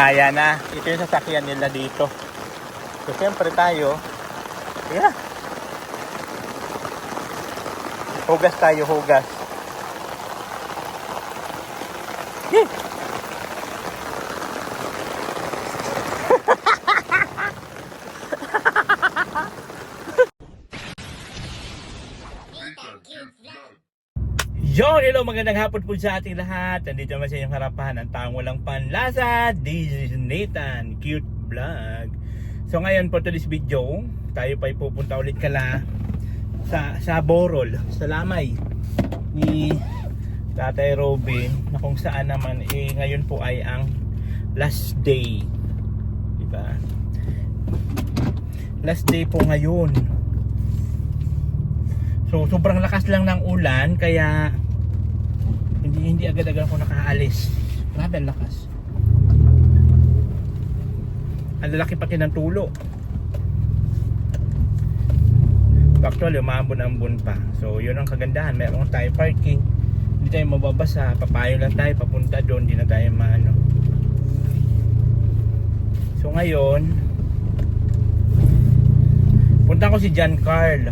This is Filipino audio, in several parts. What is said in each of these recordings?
Ayan na. Ito yung sasakyan nila dito. So, siyempre tayo. Yeah. Hugas tayo, hugas. Yeah. Yo, hello, magandang hapon po sa ating lahat. Nandito naman sa inyong harapan ang taong walang panlasa. This is Nathan, cute vlog. So ngayon for today's video, tayo pa pupunta ulit sa Borol, sa Lamay ni Tatay Robin, na kung saan naman ngayon po ay ang last day. Diba? Last day po ngayon. So sobrang lakas lang ng ulan kaya hindi agad-agad ako nakaalis. Grabe ang lakas. Ang lalaki pati ng tulo. Actually umambon-ambon pa. So yun ang kagandahan. Meron tayo parking. Hindi tayo mababasa. Papayo lang tayo papunta doon. Hindi na tayo maano. So ngayon punta ko si John Carl.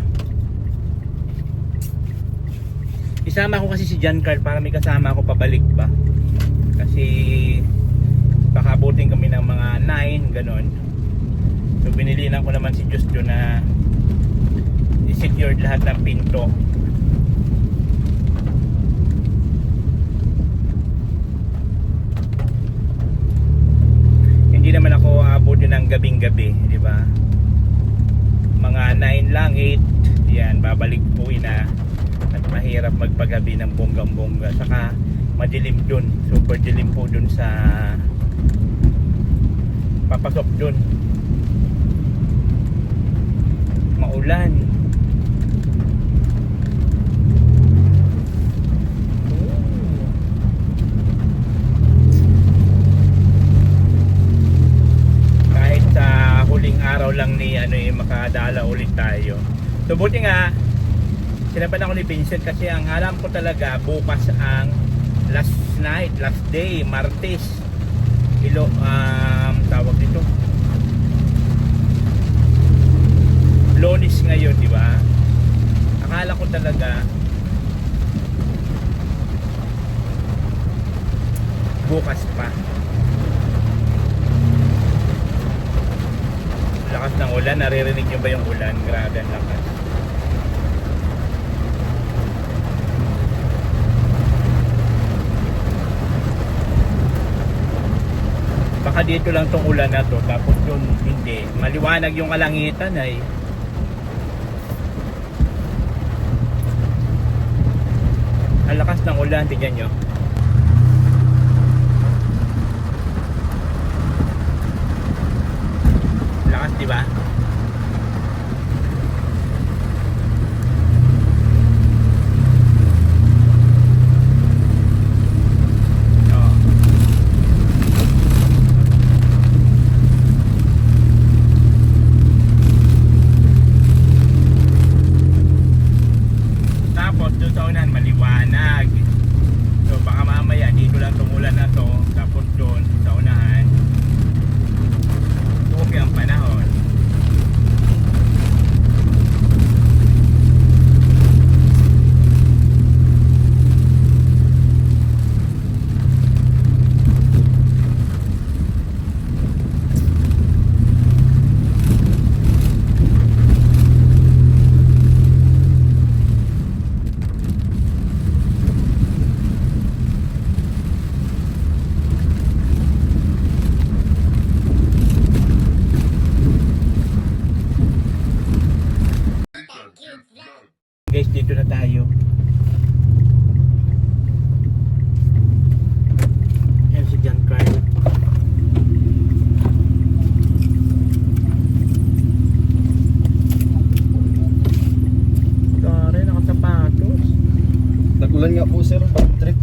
Isama ko kasi si John Carl para may kasama ako pabalik ba. Kasi baka abutin kami ng mga 9 ganon. So binilinan ko naman si Justo na i-secured lahat ng pinto. Hindi naman ako abutin ng gabing-gabi, di ba? Mga 9 lang, 8 yan, babalik po na. At mahirap magpagabi ng bonggang-bongga. Saka madilim dun. Super dilim po dun sa papasok dun. Maulan. Kahit sa huling araw lang ni makadala ulit tayo. So buti nga sinaban ako ni Vincent kasi ang alam ko talaga bukas ang last night, last day, Martes. Tawag dito. Lunes ngayon, di ba? Akala ko talaga bukas pa. Lakas ng ulan, naririnig niyo ba yung ulan? Grabe ang lakas. Baka dito lang tong ulan na to, tapos doon hindi. Maliwanag yung kalangitan ay. Ang lakas ng ulan, tingnan nyo. Lakas, di ba? Guys, dito na tayo. Yan si John Carl. Tara, nakasapatos. Nagulan nga po sir, bad trip.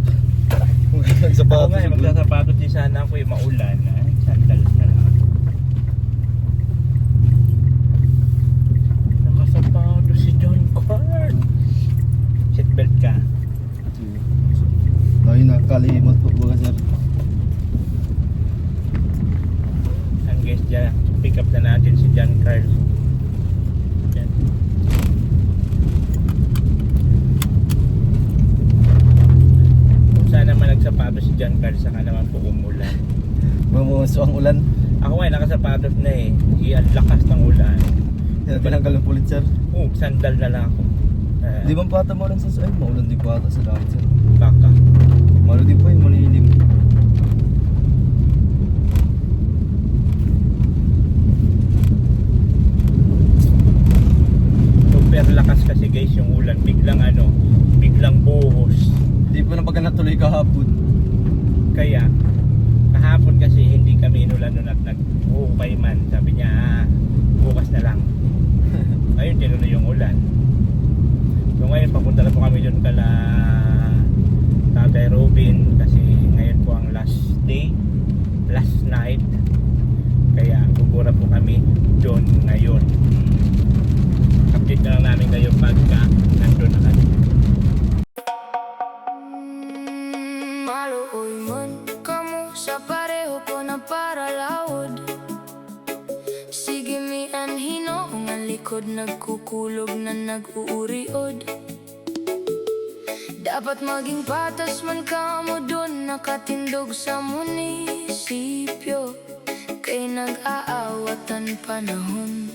Nagsapatos. Ako nga, magsasapatos din sana ako maulan. Sandals na lang. Nakasapatos si John Carl. Seatbelt ka. Ay, nakalimot po ba sir? Diyan, pick up na natin si John Carl. Yan. Kung saan naman nagsapatos si John Carl, saka naman po umulan. Bumuso ang ulan. Ako ay nakasapatos na eh. Ang lakas ng ulan. Kaya tinanggal ng pulit sir. Sandal na lang ako. Di ba pata maulan sa ay maulan din pata sa daan sir. Baka. Malo din po yung malilim. Super lakas kasi guys yung ulan. Biglang buhos. Di pa na pagka natuloy kahapon. Kaya, kahapon kasi hindi kami inulan nun at nag-ukay man. Sabi niya, bukas na lang. Ngayon, tinuloy yung ulan. So ngayon, papunta na po kami doon kala Tatay Robin kasi ngayon po ang last day, last night. Kaya, gugura po kami doon ngayon. Update na lang namin kayo pagka nandun na kami. Maluoy man kamo sa pareho ko na para laod. Sige mi anhino ang likod nagkukulog na nag-uuriod. Dapat maging patas man kamo doon nakatindog sa munisipyo. Kay nag-aawatan panahon,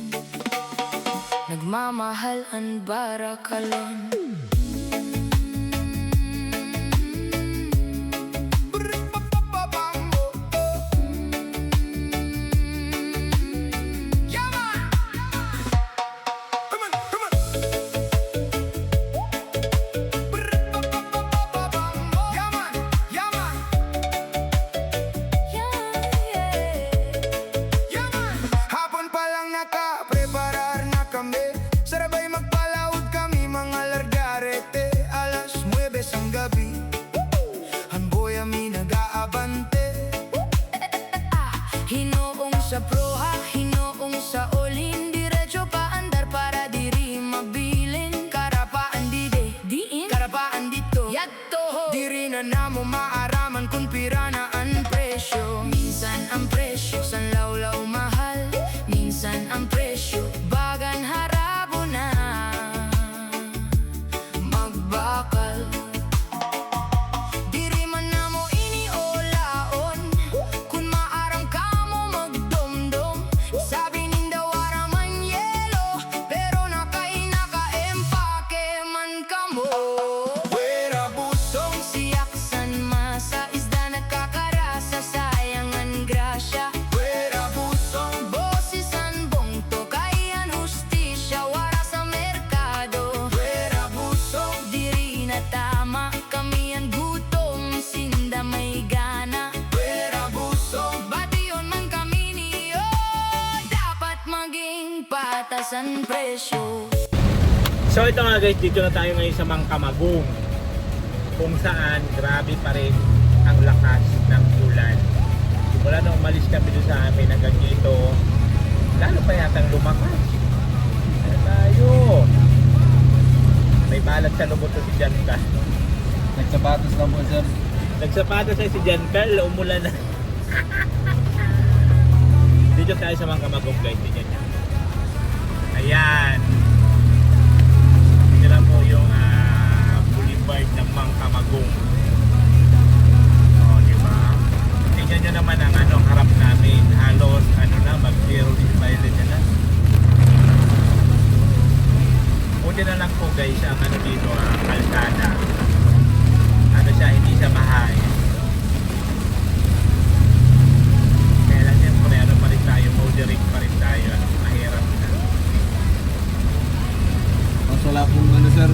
nagmamahal ang barakalon. Hinoong sa proha, hinoong sa olin, diretso pa andar para diri mabilin. Karapaan diin, karapaan dito, yadto diri na namo maaraman kung pira na ang presyo. Minsan ang presyo, san lawlaw mahal. Minsan ang presyo, bagan harabo na magbakal. Diri man namo iniolaon kung maarang kamo magdomdom. Sabi ninda wara man yelo, pero naka-empake man kamo. Wera busong siyaksan masa isda nagkakarasa sayangan grasya. Wera busong bosisan bongto kayan hustisya wara sa merkado. Wera busong diri na tama kami ang gutom sinda may gana. Wera busong bation man kami niyo, dapat maging patasan presyo. So ito nga guys, dito na tayo ngayon sa Mangkamagong, kung saan grabe pa rin ang lakas ng ulan. Simula nung umalis kami doon sa amin hanggang dito, lalo pa yatang lumakas. Kaya tayo, may balat sa lubot to si Janka. Nagsapatos lang po sir. Nagsapatos ay si Janka, umulan na. Dito tayo sa Mangkamagong guys, dito niya. Ayan. Ito lang po yung boulevard ng Mangkamagong. O, di ba? Tingnan nyo naman ang harap namin. Halos, mag-zero violent na. Buti na lang po guys, ang dito, kalsada. Hindi siya mahay. Kaya lang siyempre, pa rin tayo, moderate pa rin tayo. Mahirap na. Mas wala pong sir.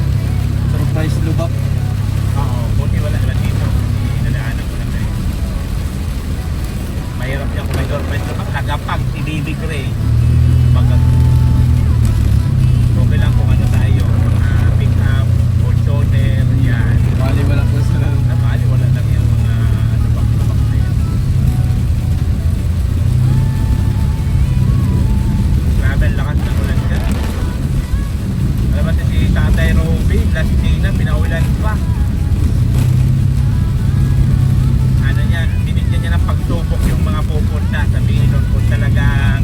Surprise lubak. Oo, buti wala na dito. Inadaanan ko na tayo. Mahirap niya kung may girlfriend ko. Tagapag, si Baby Gray. Okay lang kung tayo. Pick up, Fortuner, yan. Bali wala po sir. Bali wala lang yung mga lubak-lubak na yan. Grabe ang lakas ng ulan ka. Alam mo si Tatay Robin, last day na, pinaulan pa. Binigyan niya ng pagsubok yung mga pupunta. Sabihin nun kung talagang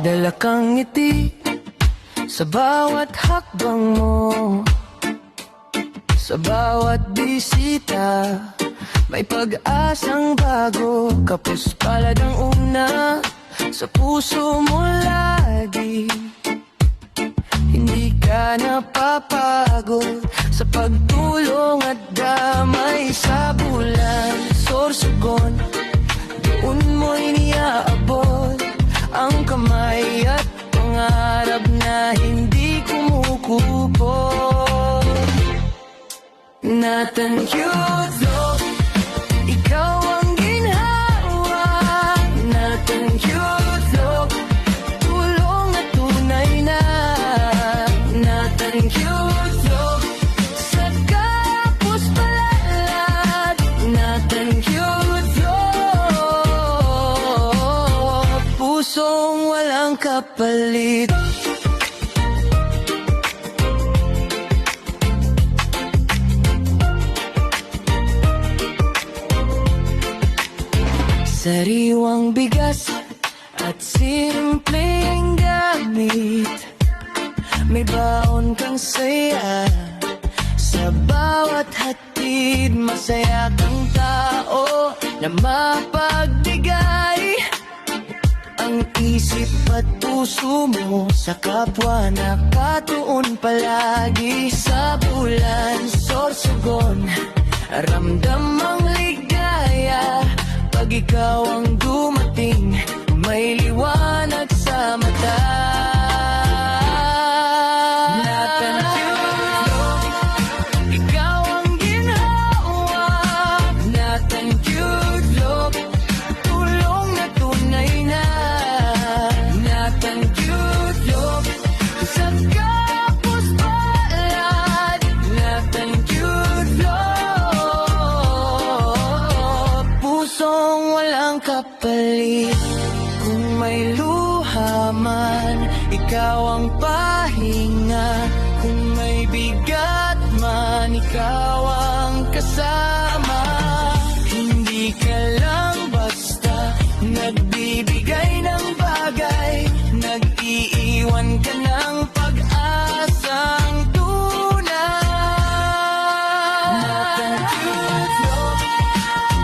dala kang ngiti sa bawat hakbang mo. Sa bawat bisita, may pag-asang bago. Kapos palad ang una, sa puso mo lagi. Hindi ka napapagod sa pagtulong at damay. Sa bulan, sorsogon, doon mo iniaabot ang kamay at pangarap na hindi kumukupot. Nathan cute look, ikaw ang ginhawa. Nathan cute look, tulong na tunay na. Nathan cute look, sa kapos palad. Nathan cute look, pusong walang kapalit. Sariwang bigas at simpleng gamit, may baon kang saya sa bawat hatid. Masaya kang tao na mapagbigay ang isip at puso mo sa kapwa nakatuon palagi. Sa bulan, sorsogon, ramdam ang ligaya. Pag ikaw ang dumating, may liwanag sa mata. Nathan cute look, ikaw ang ginhawa. Nathan cute look, tulong na tunay na. Nathan cute look, sa kapos palad. Nathan cute look, pusong walang kapalit. Kung may luha man, ikaw ang pahinga. Kung may bigat man, ikaw ang kasama. Hindi ka lang basta nagbibigay ng bagay, nag-iiwan ka ng pag-asang tunay. Nathan cute look,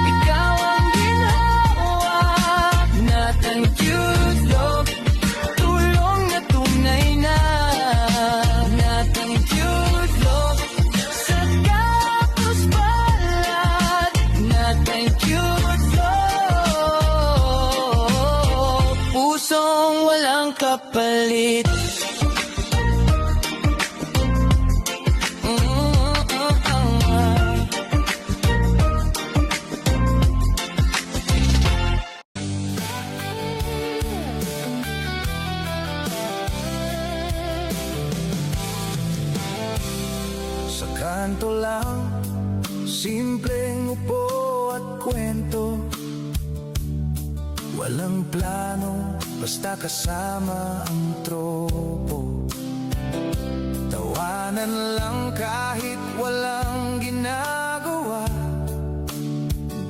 ikaw ang ginhawa. Nathan cute look, tulong na tunay na. Nathan cute look, sa kapos palad. Nathan cute look, pusong walang kapalit. Sa kanto lang, simpleng upo at kwento. Walang plano, basta kasama ang tropo. Tawanan lang kahit walang ginagawa.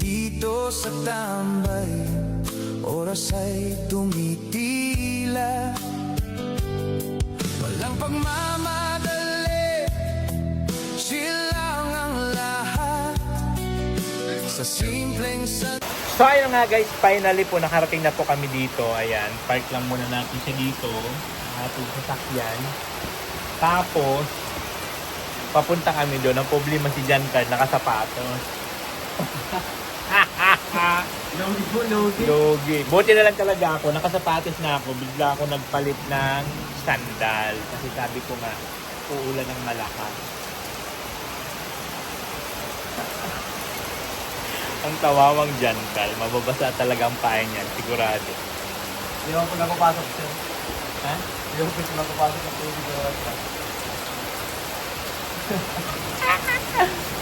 Dito sa tambay, oras ay tumitila. Walang pagmamadali, silang ang lahat. Sa simpleng So ayun nga guys, finally po nakarating na po kami dito. Ayan, park lang muna natin siya dito. Ating sasakyan. Tapos, papunta kami doon. Ang problema si Jan Card, nakasapatos. Logi. Buti na lang talaga ako, nakasapatos na ako. Bigla ako nagpalit ng sandal. Kasi sabi ko nga, uulan ng malakas. Ang tawawang Jankal, mababasa talaga ang pain niyan, sigurado. Hindi ako na papasok sir. Ha? Hindi ako na papasok sa tubig.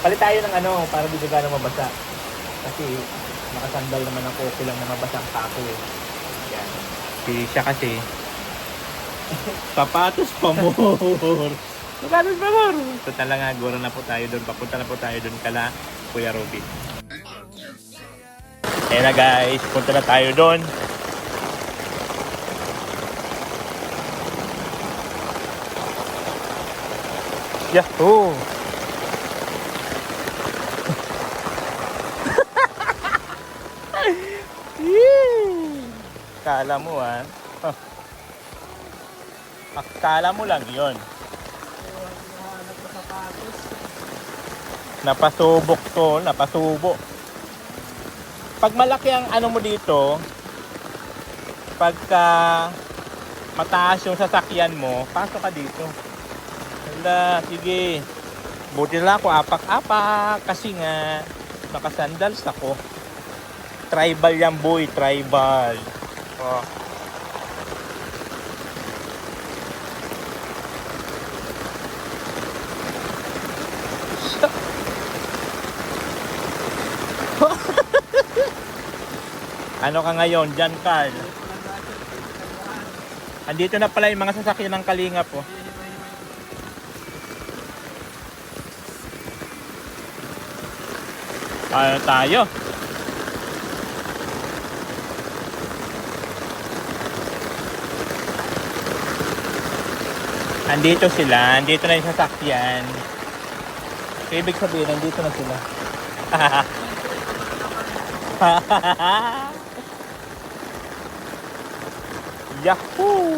Palit tayo ng ano, para di gano'n mabasa. Kasi nakasandal naman ako, okay lang na mabasa ang tako eh. Yan. Siya kasi, sapatos pa more. Sapatos pa more. Total lang nga, guro na po tayo doon. Papunta na po tayo doon kala Kuya Robin. Ayan na guys, punta na tayo doon. Yahoo! Yee! Kala mo Huh. Akala mo lang yon. Napasubok to, napasubo. Pag malaki ang ano mo dito, pagka mataas yung sasakyan mo, pasok ka dito. Hala, sige. Buti lang ako apak-apak kasi nga nakasandals ako. Tribal yan boy, tribal. Oh. Ano ka ngayon, Jan Carl? Andito na pala yung mga sasakyan ng Kalinga po. Tayo. Andito sila, andito na yung sasakyan. So, ibig sabihin, andito na sila. Yahoo!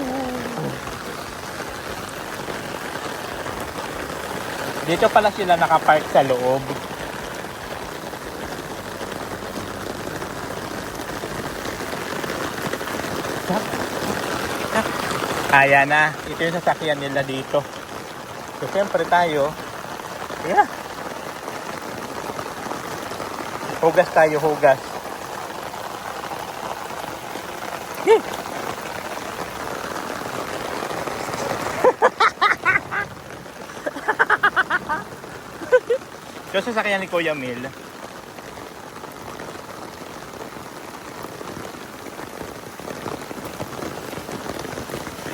Dito pala sila nakapark sa loob. Ayan na. Ito yung sasakyan nila dito. So, siyempre tayo. Yeah. Hugas tayo, hugas. Yung sasakyan ni Kuya Mil.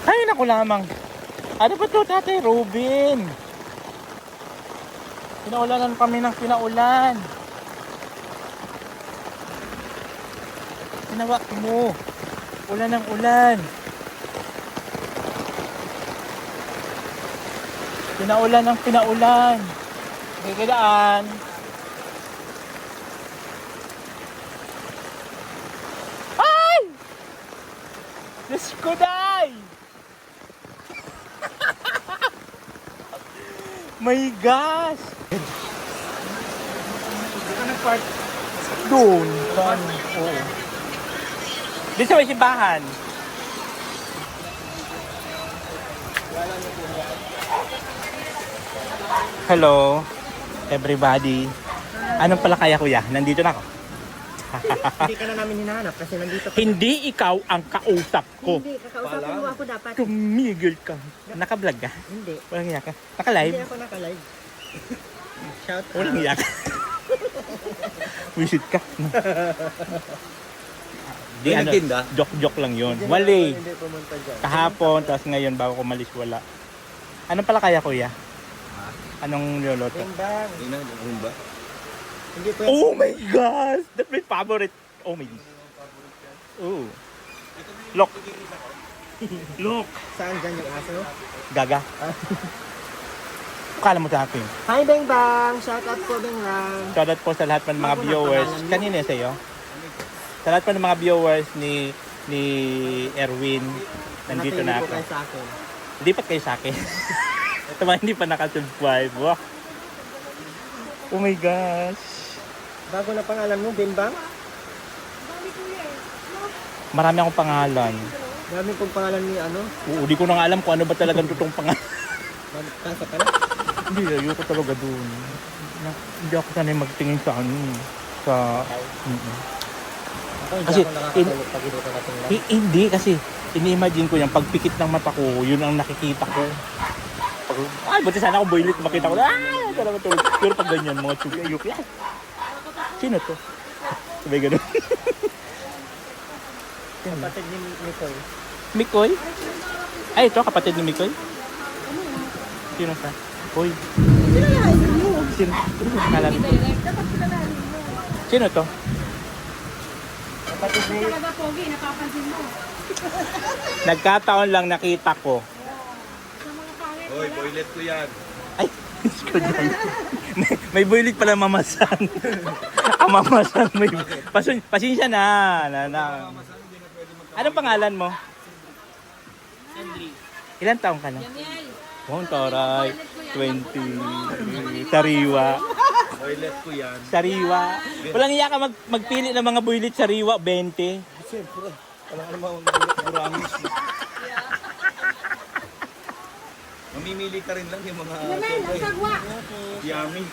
Ay, naku lamang. Ano ba to, Tatay Robin? Pinaulanan kami ng pinaulan. Pinawak mo. Ulan ng ulan. Pinaulan ng pinaulan. Kailangan. Ay! Diyos ko, day! My gosh! Doon. Oo. Dito sa may simbahan. Hello, everybody. Anong pala kaya kuya? Nandito na ako. Hindi ka na namin hinahanap kasi nandito ka. Hindi ikaw ang kausap ko. Hindi, kakausapin mo ako dapat. Tumigil ka. Naka-vlog ka? Hindi. Walang iya ka. Naka-live? Hindi ako naka-live. Shout out. Walang iya ka. Visit ka. Di ano, joke lang yun. Wali. Hindi pumunta dyan. Kahapon, tapos ngayon bago kumalis wala. Anong pala kaya kuya? Anong niloloto? Timbang. ba? Hindi po. Oh my gosh! That's my favorite. Oh my gosh. Oh. Look. Look. Saan dyan yung aso? Gaga. Kala mo sa akin. Hi Beng Bang! Shout out po Beng Bang! Shoutout po sa lahat ng mga Ako na viewers. pangalan mo. Kanina sa'yo. Sa lahat po ng mga viewers ni Erwin. Nandito na Napili ako. po kayo sa akin. Lipat kayo sa akin. Ito ba hindi pa nakasubscribe? Wow. Oh my gosh. Bago na pangalan mo, Beng Bang? Marami akong pangalan. Dami pong pangalan ni ano? Oo, di ko na nga alam kung ano ba talagang totoong pangalan. Magkasa ka na? Hindi, ayoko talaga doon. Hindi ako sanay magtingin sa ano. Sa... Ako hindi Kasi, ako nakakatulog pag dito natin lang. Hindi kasi ini-imagine ko yung pagpikit ng mata ko, yun ang nakikita ko. Ay, buti sana ako boylet makita ko. Ah, talaga tulog. Pero pag ganyan, mga tsugi, ayoko yan. Sino to? Sabay ganun. Kapatid ni Nicole. Mikoy? Ay, ito, kapatid ni Mikoy? Sino ka? Hoy. Sino? Sino kala nito? Sino to? Kapatid ni... Nagkataon lang nakita ko. Hoy, boylet ko yan. Ay, Diyos ko dyan. May builit pala mamasan. Ang mamasan may... Pasensya na. Anong pangalan mo? Ilan taong ka na? Oh, taray. 20. Sariwa. Toilet ko yan. Sariwa. Walang iya ka magpili ng mga builit sariwa. 20. Siyempre. Walang alam mo, buramis. Mamimili ka rin lang yung mga yummy.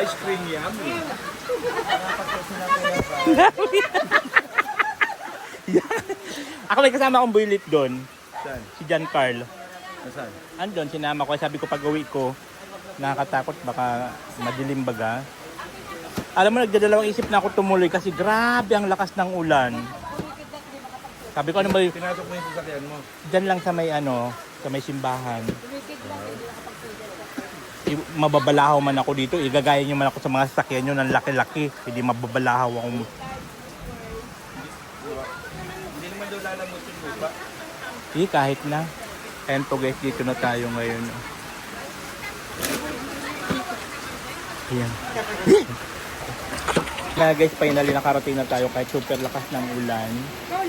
Ice cream yummy. Ako may kasama akong builit doon. Saan? Si John Carl. Nasaan? Andun, sinama ko. Sabi ko pag uwi ko, nakakatakot baka madilim baga. Alam mo, nagdadalawang isip na ako tumuloy kasi grabe ang lakas ng ulan. Sabi ko, ano ba yun? Pinatok mo yung sasakyan mo. Diyan lang sa may sa may simbahan. Mababalahaw man ako dito. Igagaya nyo man ako sa mga sasakyan nyo ng laki-laki. Hindi mababalahaw ako. Hindi naman daw lalamot yung lupa. Kahit na. Ayan po guys, dito na tayo ngayon. Ayan. Na guys, finally nakarating na tayo kahit super lakas ng ulan.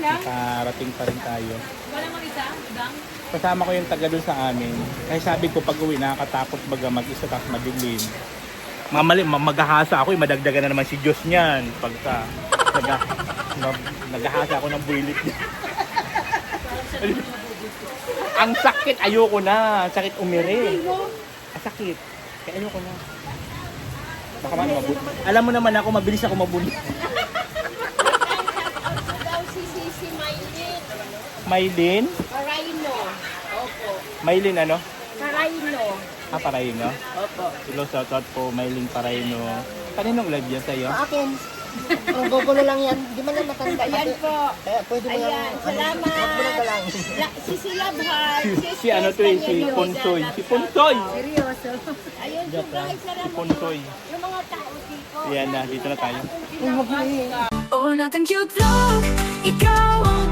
Nakarating pa rin tayo. Kasama ko yung taga doon sa amin. Kaya sabi ko pag uwi nakakatakot baga mag-isa tapos madilim. Maghahasa ako, madagdagan na naman si Diyos niyan. Pagka naghahasa ako ng builit niya. Ang sakit, ayoko na. Sakit umiri. Sakit. Kaya ayoko na. Baka mabuti. Alam mo naman ako, mabilis ako mabuti. Si Maylin. Maylin? Paraino. Opo. Maylin ano? Paraino. Paraino? Opo. Hello, shoutout po, Maylin Paraino. Kaninong live yan sa'yo? Sa akin. Ang gugulo lang yan. Di man lang matanda. Ayan po. Kaya pwede mo Ayan. Salamat. Si Silabhar. Si ano to eh, si Ponsoy. Si Ponsoy! Seryoso. Ayun po guys. Si Salamat. Ponsoy. Yung mga tao dito. Yan na, dito na tayo. Oh, natin cute vlog. Ikaw ang